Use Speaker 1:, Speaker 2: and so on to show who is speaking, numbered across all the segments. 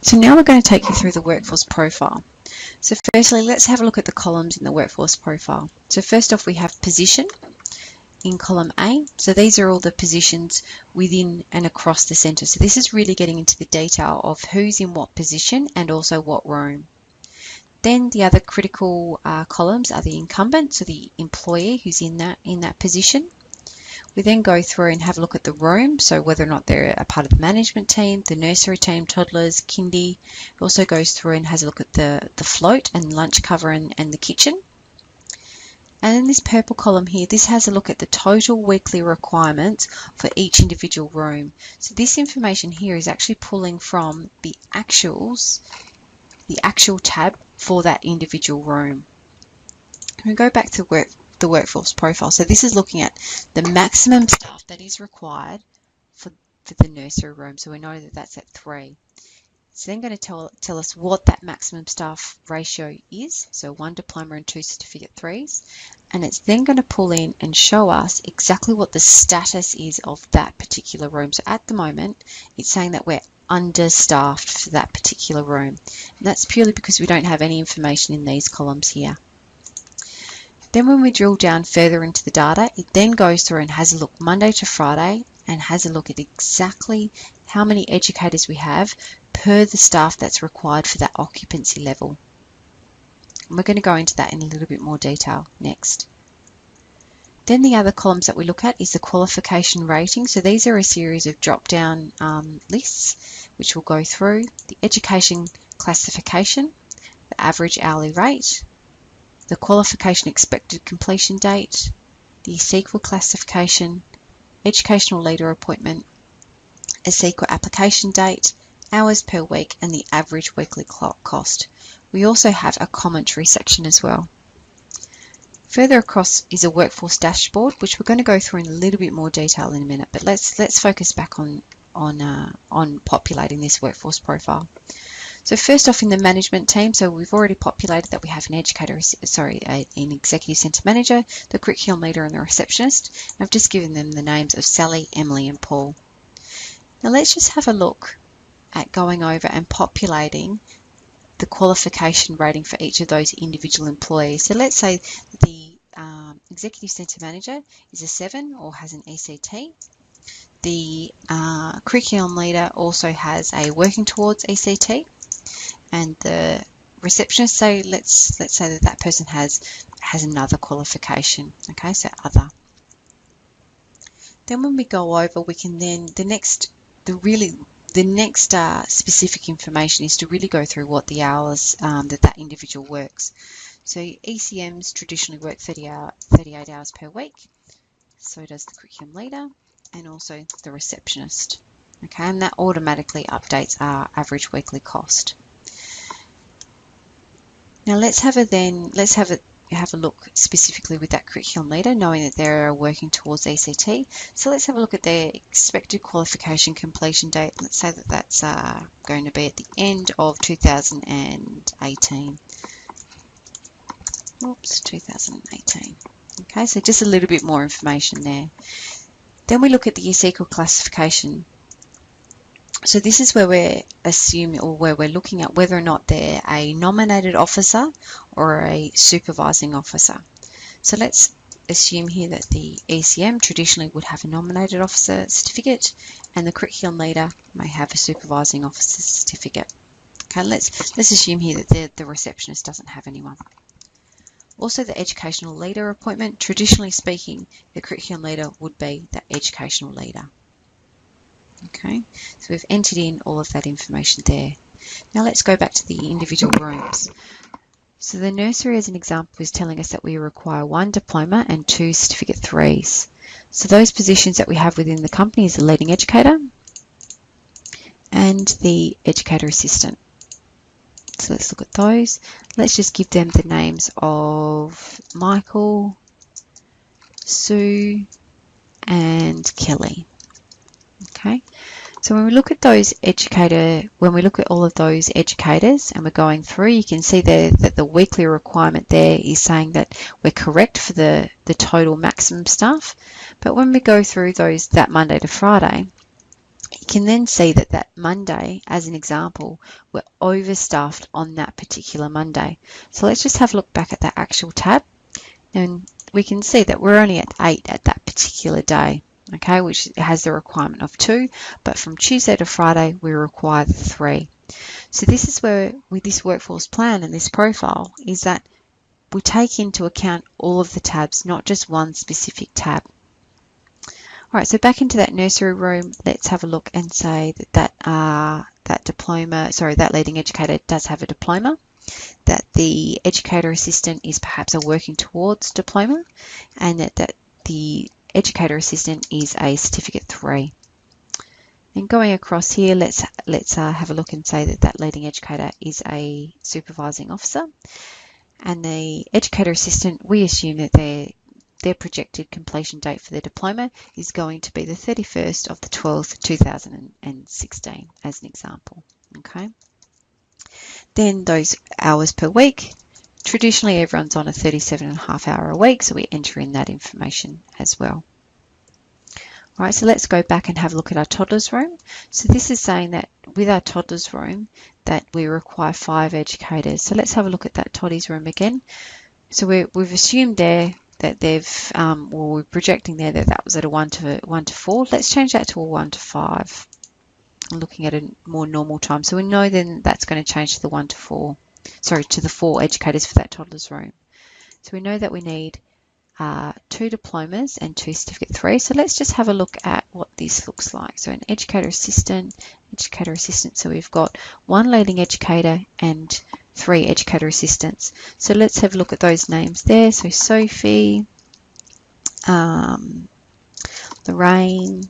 Speaker 1: So now we're going to take you through the workforce profile. So firstly, let's have a look at the columns in the workforce profile. So first off, we have position in column A. So these are all the positions within and across the centre. So this is really getting into the detail of who's in what position and also what room. Then the other critical columns are the incumbent, so the employee who's in that position. We then go through and have a look at the room, so whether or not they're a part of the management team, the nursery team, toddlers, kindy. It also goes through and has a look at the float and lunch cover and the kitchen. And in this purple column here, this has a look at the total weekly requirements for each individual room. So this information here is actually pulling from the actual tab for that individual room. We go back to the workforce profile. So this is looking at the maximum staff that is required for the nursery room. So we know that that's at 3. It's then going to tell us what that maximum staff ratio is. So 1 diploma and 2 certificate 3s. And it's then going to pull in and show us exactly what the status is of that particular room. So at the moment, it's saying that we're understaffed for that particular room. And that's purely because we don't have any information in these columns here. Then when we drill down further into the data, it then goes through and has a look Monday to Friday and has a look at exactly how many educators we have per the staff that's required for that occupancy level. And we're going to go into that in a little bit more detail next. Then the other columns that we look at is the qualification rating. So these are a series of drop-down lists which we'll go through. The education classification, the average hourly rate, the qualification expected completion date, the SEQA classification, educational leader appointment, a SEQA application date, hours per week, and the average weekly cost. We also have a commentary section as well. Further across is a workforce dashboard, which we're going to go through in a little bit more detail in a minute, but let's focus back on populating this workforce profile. So first off, in the management team, so we've already populated that we have an an executive centre manager, the curriculum leader and the receptionist. I've just given them the names of Sally, Emily and Paul. Now let's just have a look at going over and populating the qualification rating for each of those individual employees. So let's say the executive centre manager is a 7 or has an ECT. The curriculum leader also has a working towards ECT. And the receptionist, so let's say that person has another qualification. Okay, so other. Then when we go over, we can then the next specific information is to really go through what the hours that individual works. So ECMs traditionally work 38 hours per week. So does the curriculum leader and also the receptionist. Okay, and that automatically updates our average weekly cost. Now let's have a look specifically with that curriculum leader, knowing that they're working towards ECT. So let's have a look at their expected qualification completion date. Let's say that that's going to be at the end of 2018. Oops, 2018. Okay, so just a little bit more information there. Then we look at the SEQA classification. So this is where we're assuming, or where we're looking at whether or not they're a nominated officer or a supervising officer. So let's assume here that the ECM traditionally would have a nominated officer certificate and the curriculum leader may have a supervising officer certificate. Okay, let's assume here that the receptionist doesn't have anyone. Also the educational leader appointment, traditionally speaking, the curriculum leader would be the educational leader. Okay, so we've entered in all of that information there. Now let's go back to the individual rooms. So the nursery, as an example, is telling us that we require 1 diploma and 2 certificate 3s. So those positions that we have within the company is the leading educator and the educator assistant. So let's look at those. Let's just give them the names of Michael, Sue and Kelly. Okay, so when we look at all of those educators and we're going through, you can see there that the weekly requirement there is saying that we're correct for the total maximum staff. But when we go through that Monday to Friday, you you can then see that that Monday, as an example, we're overstaffed on that particular Monday. So let's just have a look back at that actual tab, and we can see that we're only at 8 at that particular day, okay, which has the requirement of 2, but from Tuesday to Friday we require the 3. So this is where, with this workforce plan and this profile, is that we take into account all of the tabs, not just one specific tab. All right, so back into that nursery room, let's have a look and say that that leading educator does have a diploma, that the educator assistant is perhaps a working towards diploma, and that the educator assistant is a certificate 3. And going across here, let's have a look and say that that leading educator is a supervising officer, and the educator assistant, we assume that their projected completion date for their diploma is going to be the 31st of the 12th, 2016, as an example. Okay. Then those hours per week, traditionally everyone's on a 37.5 hour a week, so we enter in that information as well. All right, so let's go back and have a look at our toddlers room. So this is saying that with our toddlers room that we require 5 educators. So let's have a look at that toddies room again. So we've assumed there that they've, we're projecting there that was at a 1 to 4. Let's change that to a 1 to 5. Looking at a more normal time. So we know then that's going to change to the 1 to 4, sorry, to the 4 educators for that toddlers room. So we know that we need 2 diplomas and 2 certificate 3. So let's just have a look at what this looks like. So an educator assistant. So we've got 1 leading educator and 3 educator assistants. So let's have a look at those names there. So Sophie, Lorraine,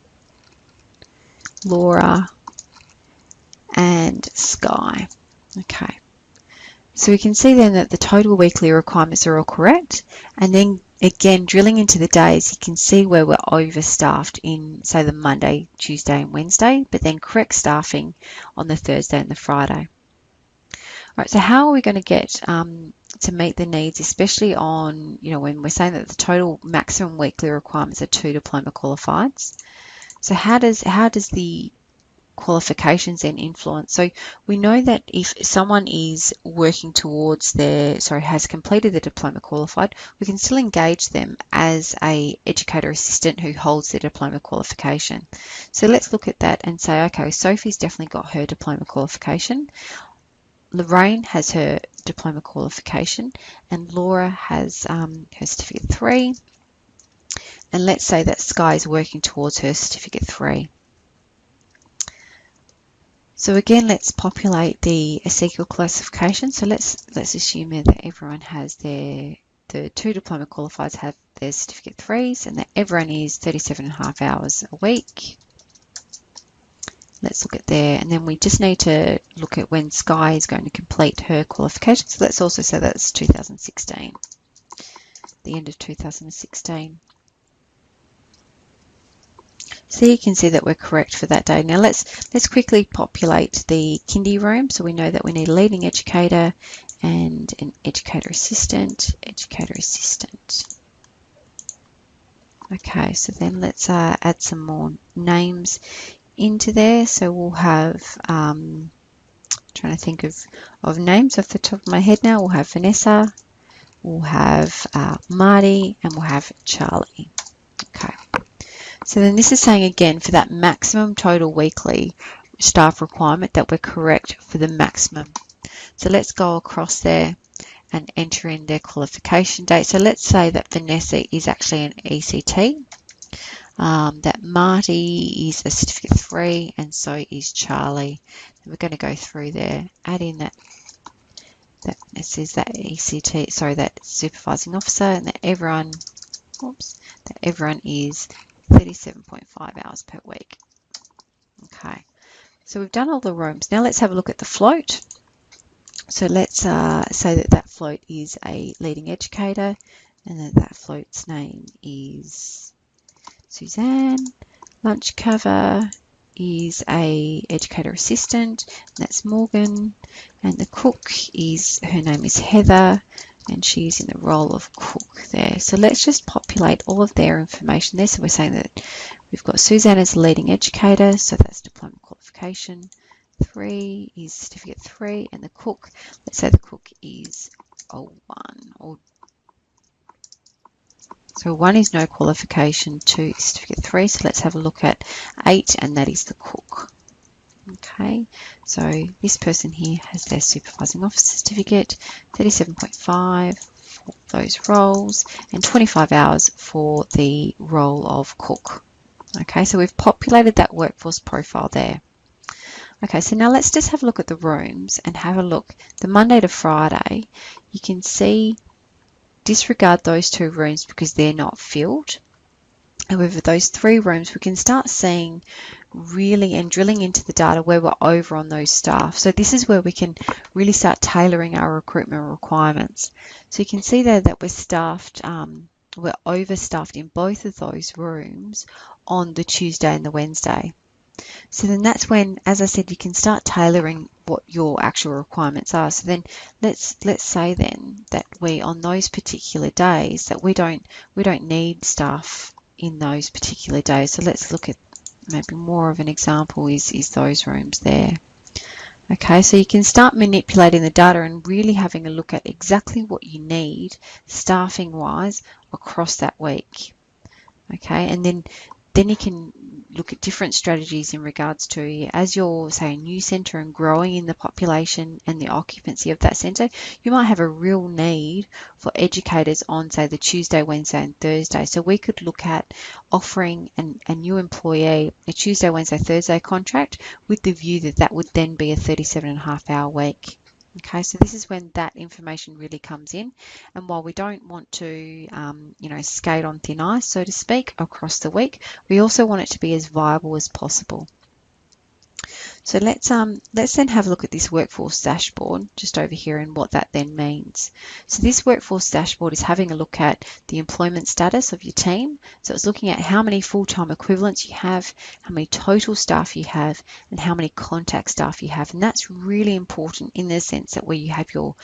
Speaker 1: Laura, and Sky. Okay. So we can see then that the total weekly requirements are all correct, and then again drilling into the days, you can see where we're overstaffed in, say, the Monday, Tuesday and Wednesday, but then correct staffing on the Thursday and the Friday. All right, so how are we going to get to meet the needs, especially on, when we're saying that the total maximum weekly requirements are 2 diploma qualifieds? So how does the qualifications then influence? So we know that if someone is working towards has completed the diploma qualified, we can still engage them as a educator assistant who holds their diploma qualification. So let's look at that and say, okay, Sophie's definitely got her diploma qualification, Lorraine has her diploma qualification, and Laura has her certificate 3, and let's say that Sky is working towards her certificate 3. So again, let's populate the SQL classification. So let's assume that everyone has the 2 diploma qualifieds have their certificate 3s, and that everyone is 37.5 hours a week. Let's look at there, and then we just need to look at when Sky is going to complete her qualification. So let's also say that's 2016, the end of 2016. So you can see that we're correct for that day. Now let's quickly populate the kindy room. So we know that we need a leading educator and an educator assistant. Okay, so then let's add some more names into there. So we'll have, trying to think of names off the top of my head now. We'll have Vanessa, we'll have Marty, and we'll have Charlie. Okay. So then this is saying again for that maximum total weekly staff requirement that we're correct for the maximum. So let's go across there and enter in their qualification date. So let's say that Vanessa is actually an ECT, that Marty is a certificate 3, and so is Charlie. And we're going to go through there, add in that this is that ECT, sorry, that supervising officer, and that everyone is 37.5 hours per week. Okay, so we've done all the rooms. Now let's have a look at the float. So let's say that float is a leading educator, and that float's name is Suzanne. Lunch cover is a educator assistant, and that's Morgan. And the cook her name is Heather. and she's in the role of cook there. So let's just populate all of their information there. So we're saying that we've got Suzanne as the leading educator, so that's diploma qualification. 3 is certificate 3, and the cook, let's say the cook is a 1. So 1 is no qualification, 2 is certificate 3. So let's have a look at 8, and that is the cook. Okay, so this person here has their supervising officer certificate, 37.5 for those roles, and 25 hours for the role of cook. Okay, so we've populated that workforce profile there. Okay, so now let's just have a look at the rooms and have a look. The Monday to Friday, you can see, disregard those 2 rooms because they're not filled. However, those 3 rooms, we can start seeing really and drilling into the data where we're over on those staff. So this is where we can really start tailoring our recruitment requirements. So you can see there that we're staffed, we're overstaffed in both of those rooms on the Tuesday and the Wednesday. So then that's when, as I said, you can start tailoring what your actual requirements are. So then let's say then that we, on those particular days, that we don't need staff in those particular days. So let's look at maybe more of an example is those rooms there. Okay, so you can start manipulating the data and really having a look at exactly what you need staffing wise across that week. Okay, and then you can look at different strategies in regards to, as you're, say, a new centre and growing in the population and the occupancy of that centre, you might have a real need for educators on, say, the Tuesday, Wednesday and Thursday. So we could look at offering a new employee a Tuesday, Wednesday, Thursday contract with the view that that would then be a 37.5-hour week. Okay, so this is when that information really comes in, and while we don't want to, skate on thin ice, so to speak, across the week, we also want it to be as viable as possible. So let's then have a look at this workforce dashboard just over here and what that then means. So this workforce dashboard is having a look at the employment status of your team. So it's looking at how many full-time equivalents you have, how many total staff you have, and how many contact staff you have. And that's really important in the sense that where you have your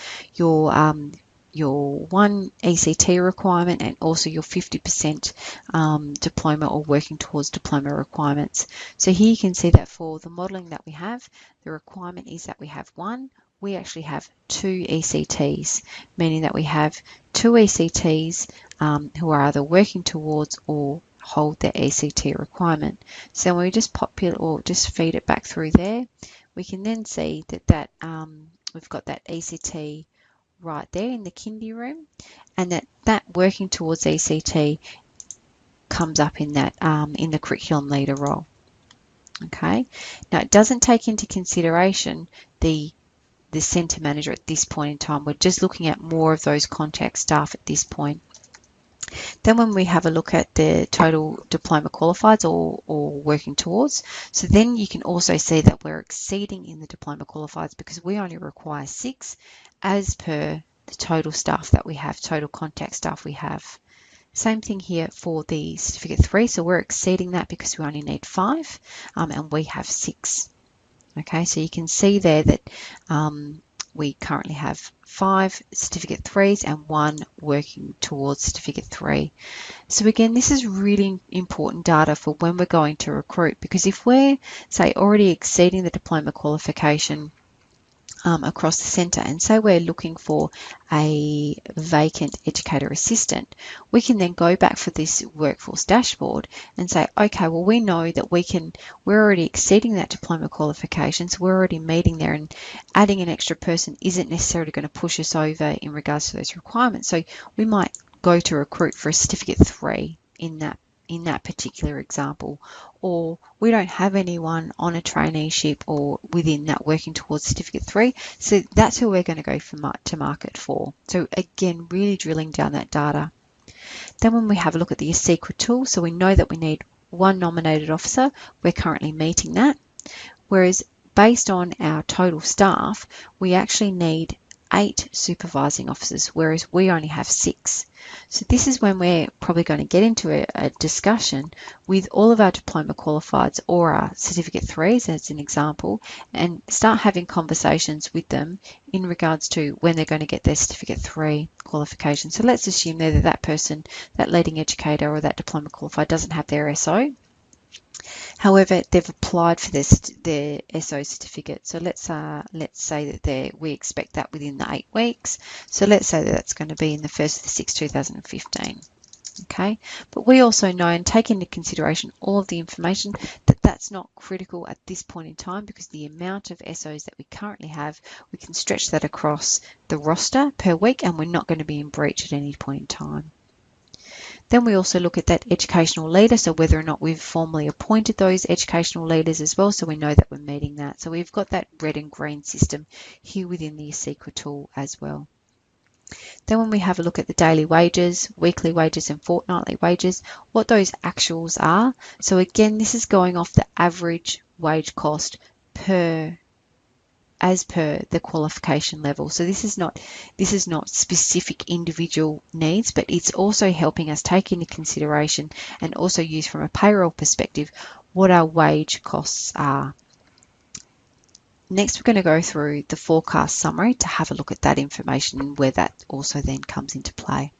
Speaker 1: 1 ECT requirement and also your 50% diploma or working towards diploma requirements. So here you can see that for the modelling that we have, the requirement is that we have 1. We actually have 2 ECTs, meaning that we have 2 ECTs who are either working towards or hold their ECT requirement. So when we just populate or just feed it back through there, we can then see that we've got that ECT right there in the kindy room, and that working towards ECT comes up in that in the curriculum leader role. Okay, now it doesn't take into consideration the centre manager at this point in time. We're just looking at more of those contact staff at this point. Then when we have a look at the total diploma qualifieds or working towards, so then you can also see that we're exceeding in the diploma qualifieds because we only require 6 as per the total staff that we have, total contact staff we have. Same thing here for the certificate 3, so we're exceeding that because we only need 5 and we have 6. Okay, so you can see there that we currently have 5 certificate 3s and 1 working towards certificate 3. So again, this is really important data for when we're going to recruit, because if we're, say, already exceeding the diploma qualification across the centre, and say we're looking for a vacant educator assistant, we can then go back for this workforce dashboard and say, okay, well, we know that we're already exceeding that diploma qualification, so we're already meeting there, and adding an extra person isn't necessarily going to push us over in regards to those requirements. So we might go to recruit for a certificate 3 in that particular example, or we don't have anyone on a traineeship or within that working towards certificate 3, so that's who we're going to go to market for. So again, really drilling down that data. Then when we have a look at the secret tool, so we know that we need 1 nominated officer, we're currently meeting that, whereas based on our total staff, we actually need 8 supervising officers, whereas we only have 6. So this is when we're probably going to get into a discussion with all of our diploma qualifieds or our certificate 3s as an example, and start having conversations with them in regards to when they're going to get their certificate 3 qualification. So let's assume there that that person, that leading educator or that diploma qualified doesn't have their SO. However, they've applied for their SO certificate. So let's say that we expect that within the 8 weeks. So let's say that that's going to be in the 1st of the 6th, 2015. Okay, but we also know and take into consideration all of the information that that's not critical at this point in time, because the amount of SOs that we currently have, we can stretch that across the roster per week and we're not going to be in breach at any point in time. Then we also look at that educational leader, so whether or not we've formally appointed those educational leaders as well, so we know that we're meeting that. So we've got that red and green system here within the ACEQA tool as well. Then when we have a look at the daily wages, weekly wages and fortnightly wages, what those actuals are. So again, this is going off the average wage cost as per the qualification level. So this is not specific individual needs, but it's also helping us take into consideration and also use from a payroll perspective what our wage costs are. Next, we're going to go through the forecast summary to have a look at that information and where that also then comes into play.